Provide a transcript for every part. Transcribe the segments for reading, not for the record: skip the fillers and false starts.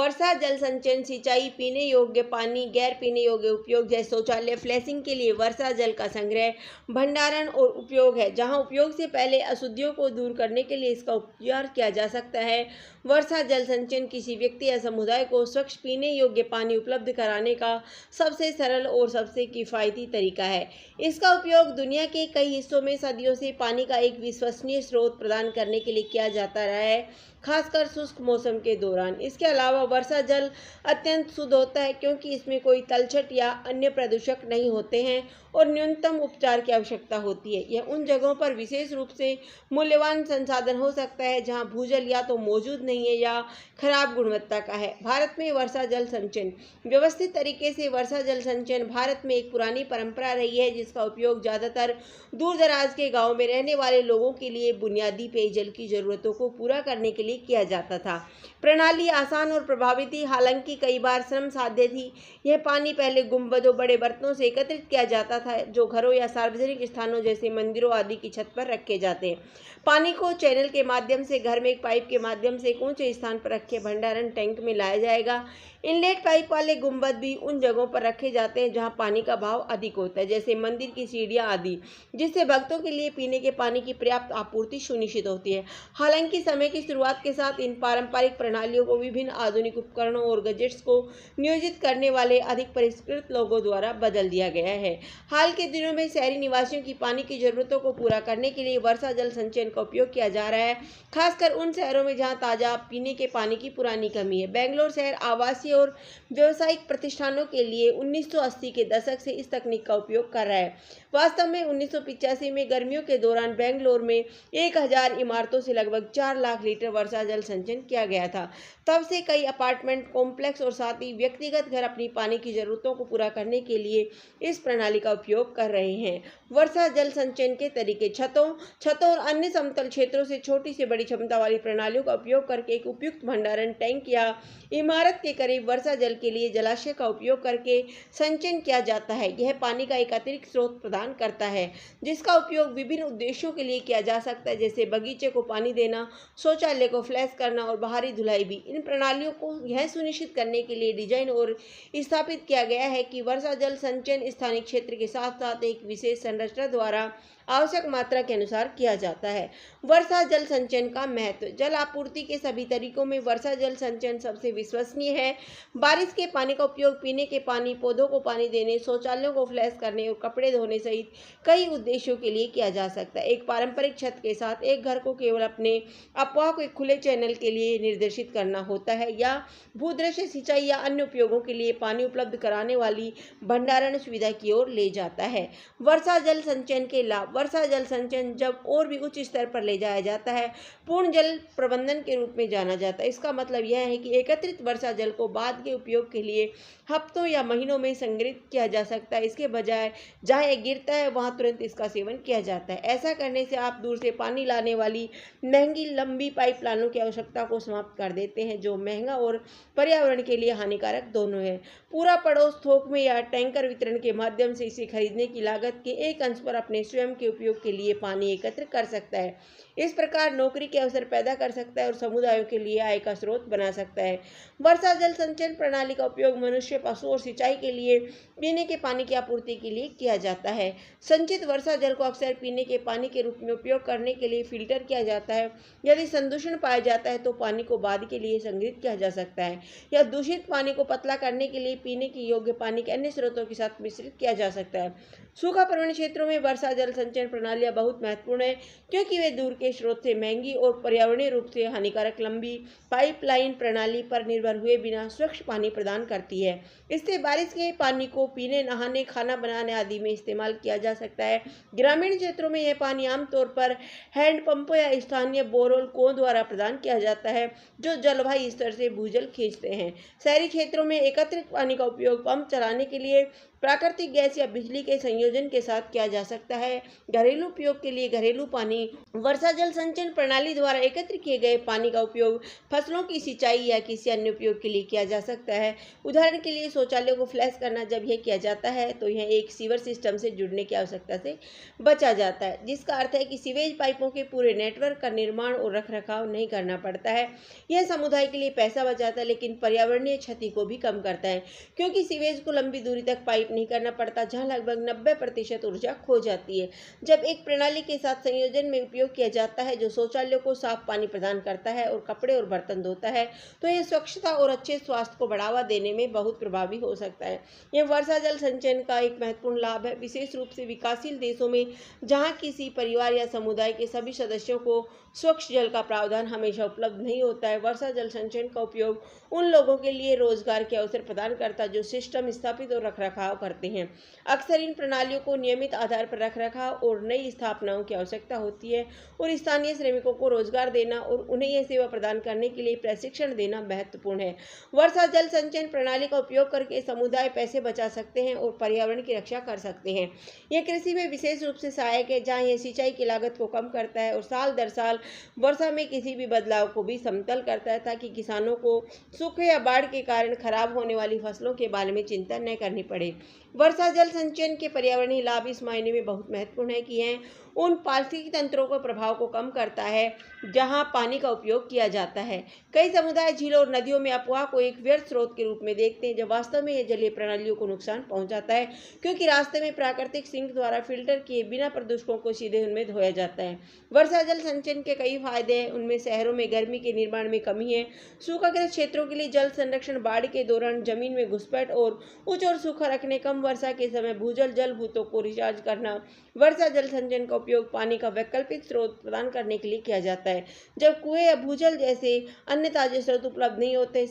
वर्षा जल संचयन, सिंचाई, पीने योग्य पानी, गैर पीने योग्य उपयोग जैसे शौचालय, फ्लैशिंग के लिए वर्षा जल का संग्रह, भंडारण और उपयोग है, जहां उपयोग से पहले अशुद्धियों को दूर करने के लिए इसका उपयोग किया जा सकता है। वर्षा जल संचयन किसी व्यक्ति या समुदाय को स्वच्छ पीने योग्य पानी उपलब्ध कराने का सबसे सरल और सबसे किफ़ायती तरीका है। इसका उपयोग दुनिया के कई हिस्सों में सदियों से पानी का एक विश्वसनीय स्रोत प्रदान करने के लिए किया जाता रहा है, खासकर शुष्क मौसम के दौरान। इसके अलावा वर्षा जल अत्यंत शुद्ध होता है क्योंकि इसमें कोई तलछट या अन्य प्रदूषक नहीं होते हैं और न्यूनतम उपचार की आवश्यकता होती है। यह उन जगहों पर विशेष रूप से मूल्यवान संसाधन हो सकता है जहां भूजल या तो मौजूद नहीं है या खराब गुणवत्ता का है। भारत में वर्षा जल संचयन। व्यवस्थित तरीके से वर्षा जल संचयन भारत में एक पुरानी परंपरा रही है, जिसका उपयोग ज़्यादातर दूर दराज के गाँव में रहने वाले लोगों के लिए बुनियादी पेयजल की ज़रूरतों को पूरा करने के लिए किया जाता था। प्रणाली आसान और प्रभावी थी, हालांकि कई बार श्रम साध्य थी। यह पानी पहले गुंबदों, बड़े बर्तनों से एकत्रित किया जाता था जो घरों या सार्वजनिक स्थानों जैसे मंदिरों आदि की छत पर रखे जाते हैं। पानी को चैनल के माध्यम से घर में एक पाइप के माध्यम से एक ऊंचे स्थान पर रखे भंडारण टैंक में लाया जाएगा। इनलेट पाइप वाले गुंबद भी उन जगहों पर रखे जाते हैं जहां पानी का भाव अधिक होता है, जैसे मंदिर की सीढ़ियां आदि, जिससे भक्तों के लिए पीने के पानी की पर्याप्त आपूर्ति सुनिश्चित होती है। हालांकि समय की शुरुआत के साथ इन पारंपरिक प्रणालियों को विभिन्न आधुनिक उपकरणों और गैजेट्स को नियोजित करने वाले अधिक परिष्कृत लोगों द्वारा बदल दिया गया है। हाल के दिनों में शहरी निवासियों की पानी की जरूरतों को पूरा करने के लिए वर्षा जल संचयन का उपयोग किया जा रहा है, खासकर उन शहरों में जहां ताजा पीने के पानी की पुरानी कमी है। बेंगलोर शहर आवासीय और व्यावसायिक प्रतिष्ठानों के लिए 1980 के दशक से इस तकनीक का उपयोग कर रहा है। वास्तव में 1985 में गर्मियों के दौरान बेंगलोर में 1000 इमारतों से लगभग 4 लाख लीटर वर्षा जल संचयन किया गया था। तब से कई अपार्टमेंट कॉम्प्लेक्स और साथ ही व्यक्तिगत घर अपनी पानी की जरूरतों को पूरा करने के लिए इस प्रणाली का उपयोग कर रहे हैं। वर्षा जल संचयन के तरीके। छतों और अन्य समतल क्षेत्रों से छोटी से बड़ी क्षमता वाली प्रणालियों का उपयोग करके एक उपयुक्त भंडारण टैंक या इमारत के करीब वर्षा जल के लिए जलाशय का उपयोग करके संचयन किया जाता है। यह पानी का एक अतिरिक्त स्रोत प्रदान करता है जिसका उपयोग विभिन्न उद्देश्यों के लिए किया जा सकता है, जैसे बगीचे को पानी देना, शौचालय को फ्लैश करना और बाहरी धुलाई भी। इन प्रणालियों को यह सुनिश्चित करने के लिए डिजाइन और स्थापित किया गया है कि वर्षा जल संचयन स्थानीय क्षेत्र के साथ साथ एक विशेष संरचना द्वारा आवश्यक मात्रा के अनुसार किया जाता है। वर्षा जल संचयन का महत्व। जल आपूर्ति के सभी तरीकों में वर्षा जल संचयन सबसे विश्वसनीय है। बारिश के पानी का उपयोग पीने के पानी, पौधों को पानी देने, शौचालयों को फ्लैश करने और कपड़े धोने सहित कई उद्देश्यों के लिए किया जा सकता है। एक पारंपरिक छत के साथ एक घर को केवल अपने अफवाह को एक खुले चैनल के लिए निर्देशित करना होता है या भूदृश्य सिंचाई या अन्य उपयोगों के लिए पानी उपलब्ध कराने वाली भंडारण सुविधा की ओर ले जाता है। वर्षा जल संचयन के लाभ। वर्षा जल संचयन जब और भी उच्च स्तर पर ले जाया जाता है पूर्ण जल प्रबंधन के रूप में जाना जाता है। इसका मतलब यह है कि एकत्रित वर्षा जल को बाद के उपयोग के लिए हफ्तों या महीनों में संग्रहित किया जा सकता है। इसके बजाय जहां यह गिरता है वहां तुरंत इसका सेवन किया जाता है। ऐसा करने से आप दूर से पानी लाने वाली महंगी लंबी पाइपलाइनों की आवश्यकता को समाप्त कर देते हैं, जो महंगा और पर्यावरण के लिए हानिकारक दोनों है। पूरा पड़ोस थोक में या टैंकर वितरण के माध्यम से इसे खरीदने की लागत के एक अंश पर अपने स्वयं के उपयोग के लिए पानी एकत्र कर सकता है। इस प्रकार नौकरी के अवसर पैदा कर सकता है और समुदायों के लिए आय का स्रोत बना सकता है। वर्षा जल संचयन प्रणाली का उपयोग मनुष्य, पशु और सिंचाई के लिए पीने के पानी की आपूर्ति के लिए किया जाता है। संचित वर्षा जल को अक्सर पीने के पानी के रूप में उपयोग करने के लिए फिल्टर किया जाता है। यदि संदूषण पाया जाता है तो पानी को बाद के लिए संग्रहित किया जा सकता है या दूषित पानी को पतला करने के लिए पीने के योग्य पानी के अन्य स्रोतों के साथ मिश्रित किया जा सकता है। सूखा प्रवण क्षेत्रों में वर्षा जल संचयन प्रणालियां बहुत महत्वपूर्ण है क्योंकि वे दूर के स्रोत से महंगी और पर्यावरणीय रूप से हानिकारक लंबी पाइपलाइन प्रणाली पर निर्भर हुए बिना स्वच्छ पानी प्रदान करती है। इससे बारिश के पानी को पीने, नहाने, खाना बनाने आदि में इस्तेमाल किया जा सकता है। ग्रामीण क्षेत्रों में यह पानी आमतौर पर हैंडपंपों या स्थानीय बोरवेल कुओं द्वारा प्रदान किया जाता है जो जलवायु स्तर से भूजल खींचते हैं। शहरी क्षेत्रों में एकत्रित पानी का उपयोग पंप चलाने के लिए, प्राकृतिक गैस या बिजली के संयोजन के साथ किया जा सकता है। घरेलू उपयोग के लिए घरेलू पानी। वर्षा जल संचयन प्रणाली द्वारा एकत्र किए गए पानी का उपयोग फसलों की सिंचाई या किसी अन्य उपयोग के लिए किया जा सकता है। उदाहरण के लिए शौचालयों को फ्लैश करना। जब यह किया जाता है तो यह एक सीवर सिस्टम से जुड़ने की आवश्यकता से बचा जाता है, जिसका अर्थ है कि सीवेज पाइपों के पूरे नेटवर्क का निर्माण और रखरखाव नहीं करना पड़ता है। यह समुदाय के लिए पैसा बचाता है, लेकिन पर्यावरणीय क्षति को भी कम करता है, क्योंकि सीवेज को लंबी दूरी तक पाइप नहीं करना पड़ता, जहां लगभग 90% ऊर्जा खो जाती है। जब एक प्रणाली के साथ संयोजन में उपयोग किया जाता है जो शौचालयों को साफ पानी प्रदान करता है और कपड़े और बर्तन धोता है, तो यह स्वच्छता और अच्छे स्वास्थ्य को बढ़ावा देने में बहुत प्रभावी हो सकता है। यह वर्षा जल संचयन का एक महत्वपूर्ण लाभ है, विशेष रूप से विकासशील देशों में, जहां किसी परिवार या समुदाय के सभी सदस्यों को स्वच्छ जल का प्रावधान हमेशा उपलब्ध नहीं होता है। वर्षा जल संचयन का उपयोग उन लोगों के लिए रोजगार के अवसर प्रदान करता है जो सिस्टम स्थापित और रखरखाव करते हैं। अक्सर इन प्रणालियों को नियमित आधार पर रखरखाव और नई स्थापनाओं की आवश्यकता होती है, और स्थानीय श्रमिकों को रोजगार देना और उन्हें यह सेवा प्रदान करने के लिए प्रशिक्षण देना महत्वपूर्ण है। वर्षा जल संचयन प्रणाली का उपयोग करके समुदाय पैसे बचा सकते हैं और पर्यावरण की रक्षा कर सकते हैं। यह कृषि में विशेष रूप से सहायक है, जहां यह सिंचाई की लागत को कम करता है और साल दर साल वर्षा में किसी भी बदलाव को भी समतल करता है, ताकि किसानों को सूखे या बाढ़ के कारण खराब होने वाली फसलों के बारे में चिंता न करनी पड़े। वर्षा जल संचयन के पर्यावरणीय लाभ इस मायने में बहुत महत्वपूर्ण है कि यह उन पारिस्थितिकी तंत्रों के प्रभाव को कम करता है जहां पानी का उपयोग किया जाता है। कई समुदाय झीलों और नदियों में अपवाह को एक व्यर्थ स्रोत के रूप में देखते हैं, जब वास्तव में यह जलीय प्रणालियों को नुकसान पहुंचाता है, क्योंकि रास्ते में प्राकृतिक सिंक द्वारा फिल्टर किए बिना प्रदूषकों को सीधे उनमें धोया जाता है। वर्षा जल संचयन के कई फायदे हैं। उनमें शहरों में गर्मी के निर्माण में कमी है, सूखाग्रस्त क्षेत्रों के लिए जल संरक्षण, बाढ़ के दौरान जमीन में घुसपैठ और उच्च और सूखा रखने, कम वर्षा के समय भूजल जल भूतों को रिचार्ज करना। वर्षा जल संचयन का उपयोग पानी का वैकल्पिक स्रोत प्रदान करने के लिए किया जाता है। जब कुएं या भूजल जैसे अन्य ताजे स्रोत उपलब्ध नहीं होते,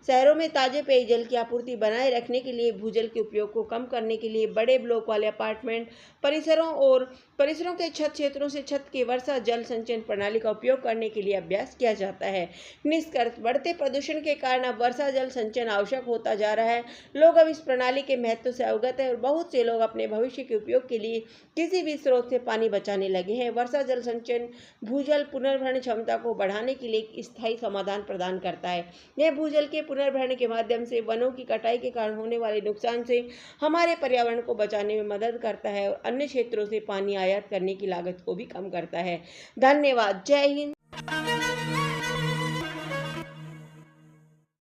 शहरों में ताजे पेयजल की आपूर्ति बनाए रखने के लिए भूजल के उपयोग को कम करने के लिए बड़े ब्लॉक वाले अपार्टमेंट परिसरों के छत क्षेत्रों से छत के वर्षा जल संचयन प्रणाली का उपयोग करने के लिए अभ्यास किया जाता है। निष्कर्ष, बढ़ते प्रदूषण के कारण अब वर्षा जल संचयन आवश्यक होता जा रहा है। लोग अब इस प्रणाली के महत्व से अवगत है और बहुत से लोग अपने भविष्य के उपयोग के लिए किसी भी स्रोत से पानी बचाने लगे हैं। वर्षा जल संचयन भूजल पुनर्भरण क्षमता को बढ़ाने के लिए एक स्थायी समाधान प्रदान करता है। यह भूजल के पुनर्भरण के माध्यम से वनों की कटाई के कारण होने वाले नुकसान से हमारे पर्यावरण को बचाने में मदद करता है और अन्य क्षेत्रों से पानी आयात करने की लागत को भी कम करता है। धन्यवाद। जय हिंद।